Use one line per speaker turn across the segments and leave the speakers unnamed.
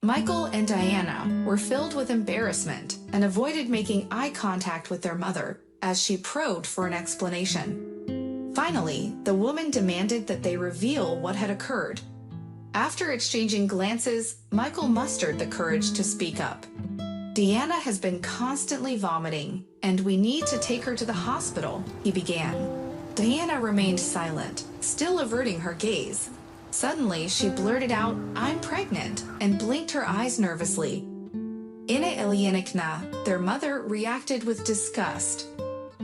Michael and Diana were filled with embarrassment and avoided making eye contact with their mother as she probed for an explanation. Finally, the woman demanded that they reveal what had occurred. After exchanging glances, Michael mustered the courage to speak up. "Diana has been constantly vomiting, and we need to take her to the hospital," he began. Diana remained silent, still averting her gaze. Suddenly, she blurted out, "I'm pregnant," and blinked her eyes nervously. Ilyinichna, their mother, reacted with disgust.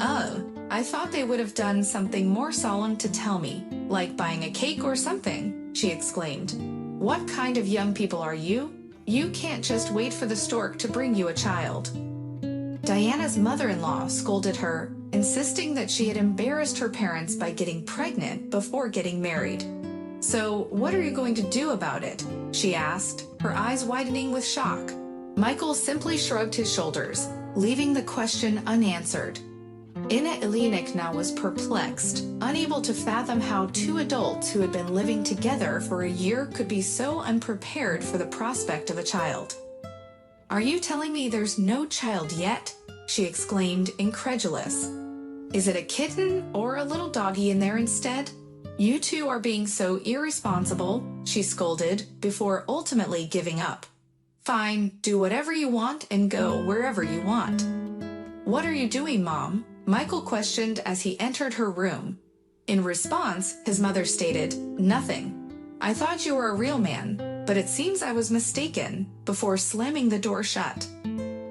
I thought they would have done something more solemn to tell me, like buying a cake or something," she exclaimed. "What kind of young people are you? You can't just wait for the stork to bring you a child." Diana's mother-in-law scolded her, insisting that she had embarrassed her parents by getting pregnant before getting married. "So, what are you going to do about it?" she asked, her eyes widening with shock. Michael simply shrugged his shoulders, leaving the question unanswered. Ilyinichna was perplexed, unable to fathom how two adults who had been living together for a year could be so unprepared for the prospect of a child. "Are you telling me there's no child yet?" she exclaimed, incredulous. "Is it a kitten or a little doggy in there instead? You two are being so irresponsible," she scolded, before ultimately giving up. "Fine, do whatever you want and go wherever you want." "What are you doing, Mom?" Michael questioned as he entered her room. In response, his mother stated, "Nothing. I thought you were a real man, but it seems I was mistaken," before slamming the door shut.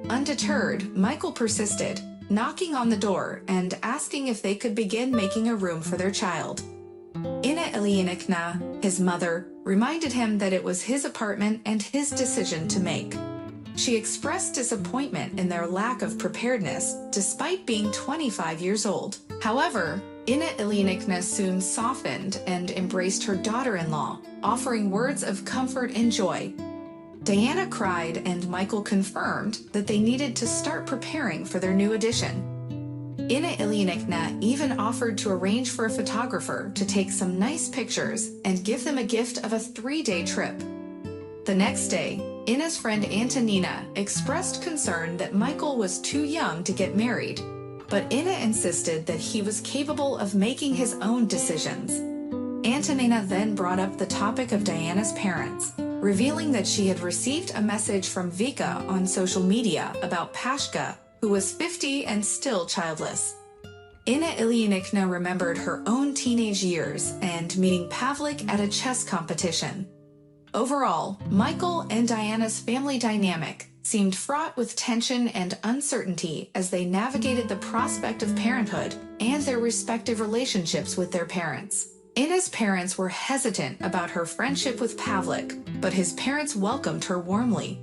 Undeterred, Michael persisted, knocking on the door and asking if they could begin making a room for their child. Ilyinichna, his mother, reminded him that it was his apartment and his decision to make. She expressed disappointment in their lack of preparedness, despite being 25 years old. However, Ilyinichna soon softened and embraced her daughter-in-law, offering words of comfort and joy. Diana cried, and Michael confirmed that they needed to start preparing for their new addition. Ilyinichna even offered to arrange for a photographer to take some nice pictures and give them a gift of a 3-day trip. The next day, Ina's friend Antonina expressed concern that Michael was too young to get married, but Ina insisted that he was capable of making his own decisions. Antonina then brought up the topic of Diana's parents, revealing that she had received a message from Vika on social media about Pashka, who was 50 and still childless. Ilyinichna remembered her own teenage years and meeting Pavlik at a chess competition. Overall, Michael and Diana's family dynamic seemed fraught with tension and uncertainty as they navigated the prospect of parenthood and their respective relationships with their parents. Ina's parents were hesitant about her friendship with Pavlik, but his parents welcomed her warmly.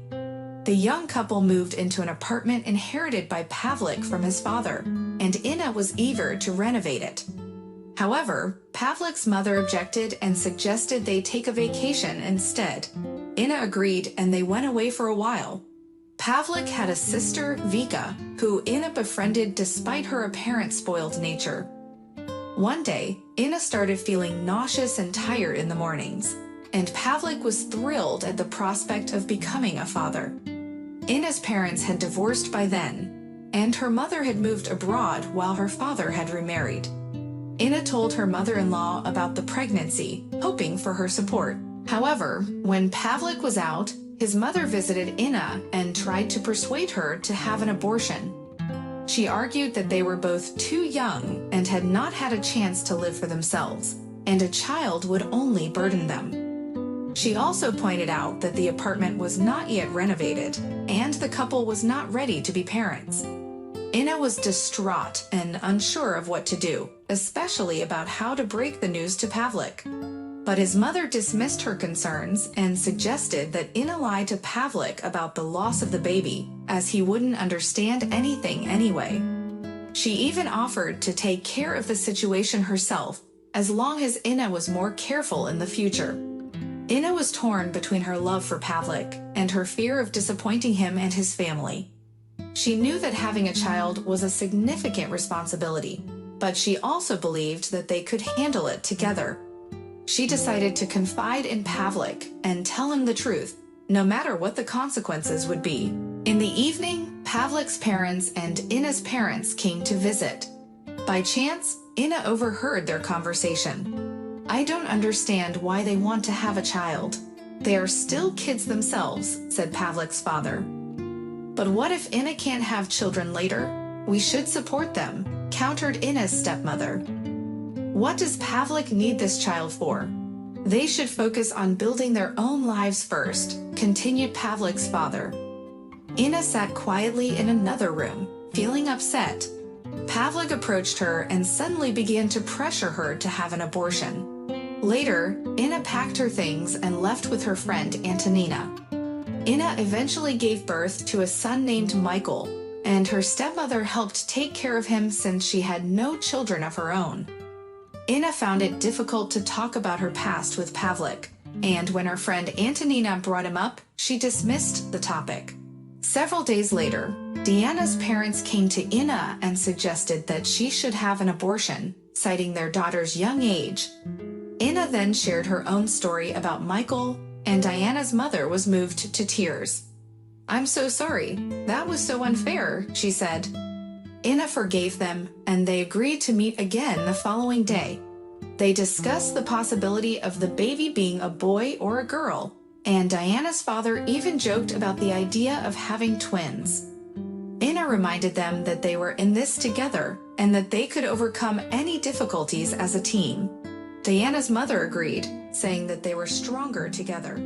The young couple moved into an apartment inherited by Pavlik from his father, and Ina was eager to renovate it. However, Pavlik's mother objected and suggested they take a vacation instead. Ina agreed, and they went away for a while. Pavlik had a sister, Vika, who Ina befriended despite her apparent spoiled nature. One day, Ina started feeling nauseous and tired in the mornings, and Pavlik was thrilled at the prospect of becoming a father. Ina's parents had divorced by then, and her mother had moved abroad while her father had remarried. Ina told her mother-in-law about the pregnancy, hoping for her support. However, when Pavlik was out, his mother visited Ina and tried to persuade her to have an abortion. She argued that they were both too young and had not had a chance to live for themselves, and a child would only burden them. She also pointed out that the apartment was not yet renovated, and the couple was not ready to be parents. Ina was distraught and unsure of what to do, especially about how to break the news to Pavlik. But his mother dismissed her concerns and suggested that Ina lie to Pavlik about the loss of the baby, as he wouldn't understand anything anyway. She even offered to take care of the situation herself, as long as Ina was more careful in the future. Ina was torn between her love for Pavlik and her fear of disappointing him and his family. She knew that having a child was a significant responsibility, but she also believed that they could handle it together. She decided to confide in Pavlik and tell him the truth, no matter what the consequences would be. In the evening, Pavlik's parents and Ina's parents came to visit. By chance, Ina overheard their conversation. "I don't understand why they want to have a child. They are still kids themselves," said Pavlik's father. "But what if Ina can't have children later? We should support them," countered Ina's stepmother. "What does Pavlik need this child for? They should focus on building their own lives first," continued Pavlik's father. Ina sat quietly in another room, feeling upset. Pavlik approached her and suddenly began to pressure her to have an abortion. Later, Ina packed her things and left with her friend Antonina. Ina eventually gave birth to a son named Michael, and her stepmother helped take care of him since she had no children of her own. Ina found it difficult to talk about her past with Pavlik, and when her friend Antonina brought him up, she dismissed the topic. Several days later, Diana's parents came to Ina and suggested that she should have an abortion, citing their daughter's young age. Ina then shared her own story about Michael, and Diana's mother was moved to tears. "I'm so sorry. That was so unfair," she said. Ina forgave them, and they agreed to meet again the following day. They discussed the possibility of the baby being a boy or a girl, and Diana's father even joked about the idea of having twins. Ina reminded them that they were in this together and that they could overcome any difficulties as a team. Diana's mother agreed, saying that they were stronger together.